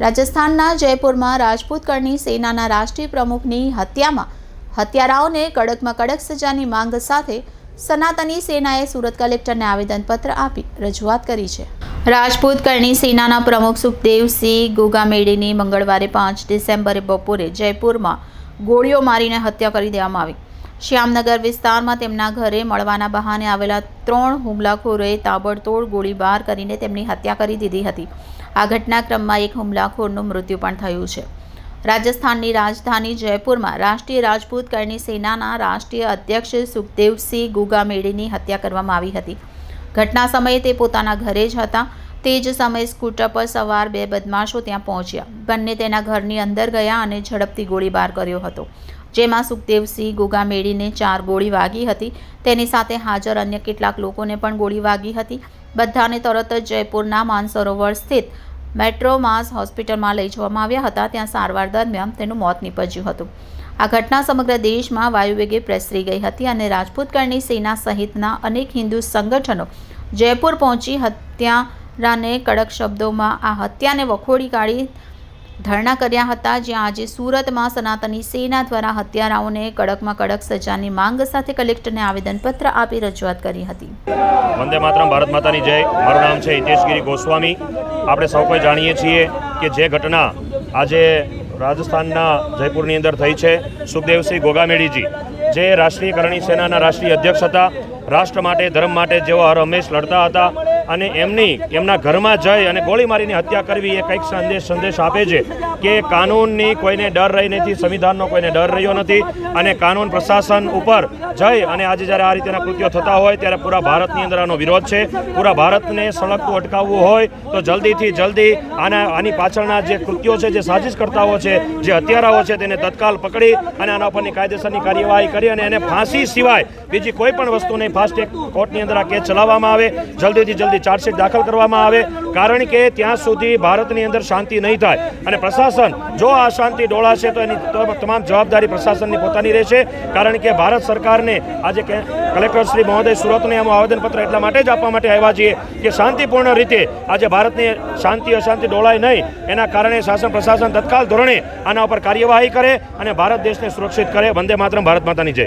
રાજસ્થાનના જયપુરમાં રાજપૂત કરણી સેનાના રાષ્ટ્રીય પ્રમુખની હત્યામાં હત્યારાઓને કડકમાં કડક સજાની માંગ સાથે સનાતની સેનાએ સુરત કલેક્ટરને આવેદનપત્ર આપી રજૂઆત કરી છે। રાજપૂત કરણી સેનાના પ્રમુખ સુખદેવસિંહ ગોગામેડીની મંગળવારે 5 ડિસેમ્બરે બપોરે જયપુરમાં ગોળીઓ મારીને હત્યા કરી દેવામાં આવી। શ્યામનગર વિસ્તારમાં તેમના ઘરે મળવાના બહાને આવેલા 3 હુમલાખોરોએ તાબડતોડ ગોળીબાર કરીને તેમની હત્યા કરી દીધી હતી। આ ઘટનાક્રમમાં એક હુમલાખોરનું મૃત્યુ પણ થયું છે। રાજસ્થાનની રાજધાની જયપુરમાં રાષ્ટ્રીય રાજપૂત કરણી સેનાના રાષ્ટ્રીય અધ્યક્ષ સુખદેવસિંહ ગોગામેડીની હત્યા કરવામાં આવી હતી। ઘટના સમયે તે પોતાના ઘરે જ હતા। તે જ સમયે સ્કૂટર પર સવાર 2 બદમાશો ત્યાં પહોંચ્યા। બંને તેના ઘરની અંદર ગયા અને ઝડપથી ગોળીબાર કર્યો હતો, જેમાં સુખદેવસિંહ ગોગામેડીને 4 ગોળી વાગી હતી। તેની સાથે હાજર અન્ય કેટલાક લોકોને પણ ગોળી વાગી હતી। બધાને તરત જ જયપુરના માનસરોવર સ્થિત મેટ્રો માસ હોસ્પિટલમાં લઈ જવામાં આવ્યા હતા। ત્યાં સારવાર દરમિયાન તેનું મોત નીપજ્યું હતું। આ ઘટના સમગ્ર દેશમાં વાયુવેગે પ્રસરી ગઈ હતી અને રાજપૂત કરણી સેના સહિતના અનેક હિન્દુ સંગઠનો જયપુર પહોંચી હત્યારાને કડક શબ્દોમાં આ હત્યાને વખોડી કાઢી ધરણા કર્યા હતા। જ્યાં આજે સુરતમાં સનાતની સેના દ્વારા હત્યારાઓને કડકમાં કડક સજાની માંગ સાથે કલેક્ટરને આવેદનપત્ર આપી રજૂઆત કરી હતી। વંદે માતરમ, ભારત માતાની જય। મારું નામ છે હિતેશગીરી ગોસ્વામી। આપણે સૌ કોઈ જાણીએ છીએ કે જે ઘટના આજે રાજસ્થાનના જયપુરની અંદર થઈ છે, સુખદેવસિંહ ગોગામેડીજી જે રાષ્ટ્રીય કરણી સેનાના રાષ્ટ્રીય અધ્યક્ષ હતા, રાષ્ટ્ર માટે ધર્મ માટે જેઓ હર હંમેશ લડતા હતા અને એમના ઘરમાં જઈ અને ગોળી મારીને હત્યા કરવી એ કંઈક સંદેશ આપે છે કે કાનૂનની કોઈને ડર રહી નથી, સંવિધાનનો કોઈને ડર રહ્યો નથી અને કાનૂન પ્રશાસન ઉપર જઈ અને આજે જ્યારે આ રીતેના કૃત્યો થતા હોય ત્યારે પૂરા ભારતની અંદર આનો વિરોધ છે। પૂરા ભારતને સળગતું અટકાવવું હોય તો જલ્દીથી જલ્દી આની પાછળના જે કૃત્યો છે, જે સાજિશ કરતાઓ છે, જે હત્યારાઓ છે તેને તત્કાલ પકડી અને આના ઉપરની કાયદેસરની કાર્યવાહી કરી અને એને ફાંસી સિવાય બીજી કોઈ પણ વસ્તુ નહીં, ફાસ્ટ ટ્રેક કોર્ટની અંદર આ કેસ ચલાવવામાં આવે, જલ્દીથી જલ્દી ચાર્જશીટ દાખલ કરવામાં આવે, કારણ કે ત્યાં સુધી ભારતની અંદર શાંતિ નહીં થાય અને પ્રશાસન જો આ શાંતિ ડોળાશે તો એની તમામ જવાબદારી પ્રશાસનની પોતાની રહેશે। કારણ કે ભારત સરકારને આજે કલેક્ટર શ્રી મહોદય સુરતને આમાં આવેદનપત્ર એટલા માટે જ આપવા માટે આવ્યા છીએ કે શાંતિપૂર્ણ રીતે આજે ભારતની શાંતિ અશાંતિ ડોળાય નહીં, એના કારણે શાસન પ્રશાસન તત્કાલ ધોરણે આના ઉપર કાર્યવાહી કરે અને ભારત દેશને સુરક્ષિત કરે। વંદે માતરમ, ભારત માતાની જય।